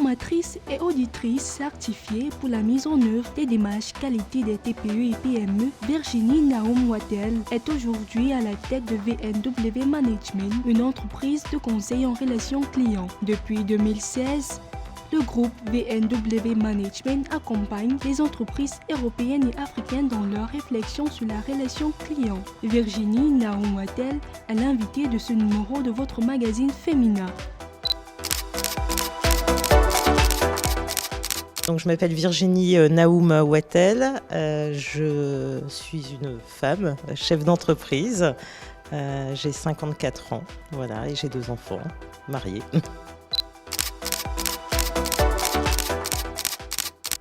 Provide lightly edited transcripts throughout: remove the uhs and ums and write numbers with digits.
formatrice et auditrice certifiée pour la mise en œuvre des démarches qualité des TPE et PME, Virginie Naoum Wattel est aujourd'hui à la tête de VNW Management, une entreprise de conseil en relations clients. Depuis 2016, le groupe VNW Management accompagne les entreprises européennes et africaines dans leur réflexion sur la relation client. Virginie Naoum Wattel est l'invitée de ce numéro de votre magazine Femina. Donc, je m'appelle Virginie Naoum Wattel, je suis une femme, chef d'entreprise, j'ai 54 ans, voilà, et j'ai 2 enfants, mariés.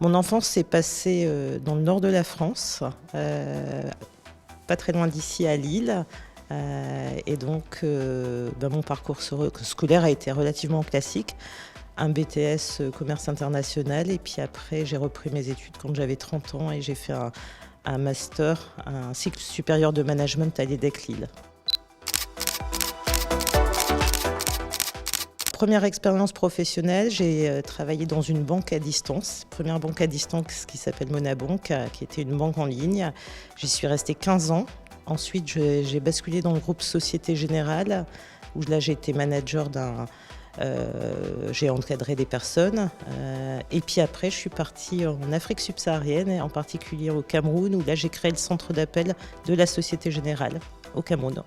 Mon enfance s'est passée dans le nord de la France, pas très loin d'ici à Lille, et donc mon parcours scolaire a été relativement classique. Un BTS commerce international et puis après j'ai repris mes études quand j'avais 30 ans et j'ai fait un master, un cycle supérieur de management à l'EDEC Lille. Première expérience professionnelle, j'ai travaillé dans une banque à distance, première banque à distance qui s'appelle Monabank, qui était une banque en ligne. J'y suis restée 15 ans. Ensuite, j'ai basculé dans le groupe Société Générale, où là j'ai été manager j'ai encadré des personnes. Et puis après, je suis partie en Afrique subsaharienne, et en particulier au Cameroun, où là j'ai créé le centre d'appel de la Société Générale au Cameroun.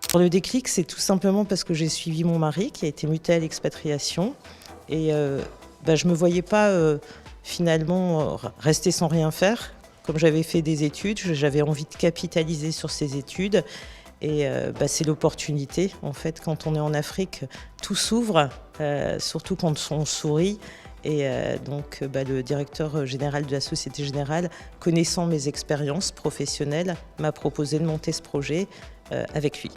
Pour le déclic, c'est tout simplement parce que j'ai suivi mon mari qui a été muté à l'expatriation et je ne me voyais pas finalement rester sans rien faire. Comme j'avais fait des études, j'avais envie de capitaliser sur ces études et c'est l'opportunité. En fait, quand on est en Afrique, tout s'ouvre, surtout quand on sourit. Et donc le directeur général de la Société Générale, connaissant mes expériences professionnelles, m'a proposé de monter ce projet avec lui.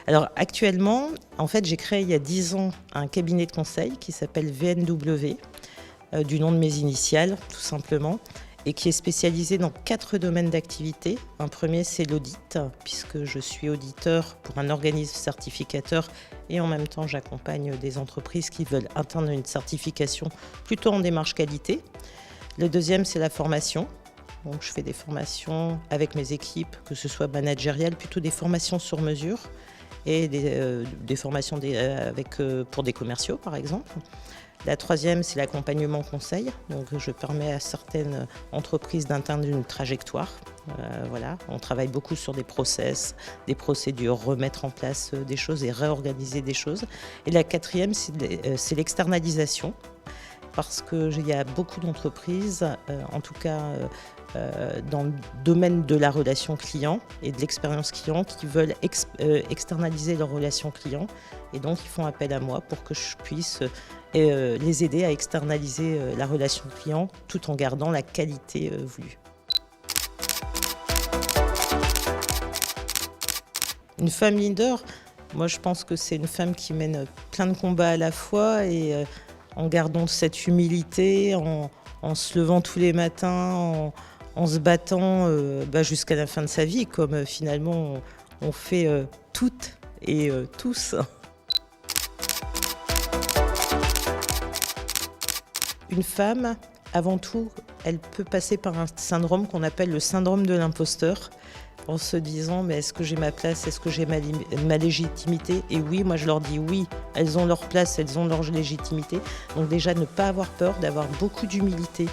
Alors actuellement, en fait, j'ai créé il y a 10 ans un cabinet de conseil qui s'appelle VNW, du nom de mes initiales, tout simplement, et qui est spécialisé dans 4 domaines d'activité. Un premier, c'est l'audit, puisque je suis auditeur pour un organisme certificateur et en même temps, j'accompagne des entreprises qui veulent atteindre une certification plutôt en démarche qualité. Le deuxième, c'est la formation. Donc, je fais des formations avec mes équipes, que ce soit managériales, plutôt des formations sur mesure et des formations pour des commerciaux, par exemple. La troisième, c'est l'accompagnement conseil. Donc, je permets à certaines entreprises d'atteindre une trajectoire. Voilà. On travaille beaucoup sur des process, des procédures, remettre en place des choses et réorganiser des choses. Et la quatrième, c'est l'externalisation. Parce qu'il y a beaucoup d'entreprises, en tout cas dans le domaine de la relation client et de l'expérience client, qui veulent externaliser leur relation client. Et donc, ils font appel à moi pour que je puisse les aider à externaliser la relation client tout en gardant la qualité voulue. Une femme leader, moi je pense que c'est une femme qui mène plein de combats à la fois et en gardant cette humilité, en se levant tous les matins, en se battant jusqu'à la fin de sa vie, comme finalement on fait toutes et tous. Une femme, avant tout, elle peut passer par un syndrome qu'on appelle le syndrome de l'imposteur, en se disant mais est-ce que j'ai ma place, est-ce que j'ai ma légitimité? Et oui, moi je leur dis oui, elles ont leur place, elles ont leur légitimité. Donc déjà ne pas avoir peur, d'avoir beaucoup d'humilité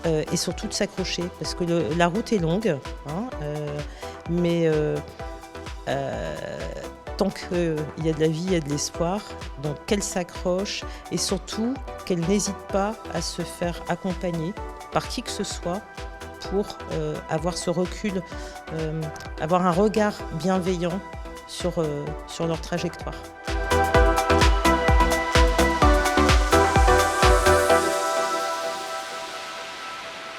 et surtout de s'accrocher parce que la route est longue, hein, mais tant qu'il y a de la vie, il y a de l'espoir. Donc qu'elle s'accroche et surtout qu'elle n'hésite pas à se faire accompagner par qui que ce soit pour avoir ce recul, avoir un regard bienveillant sur leur trajectoire.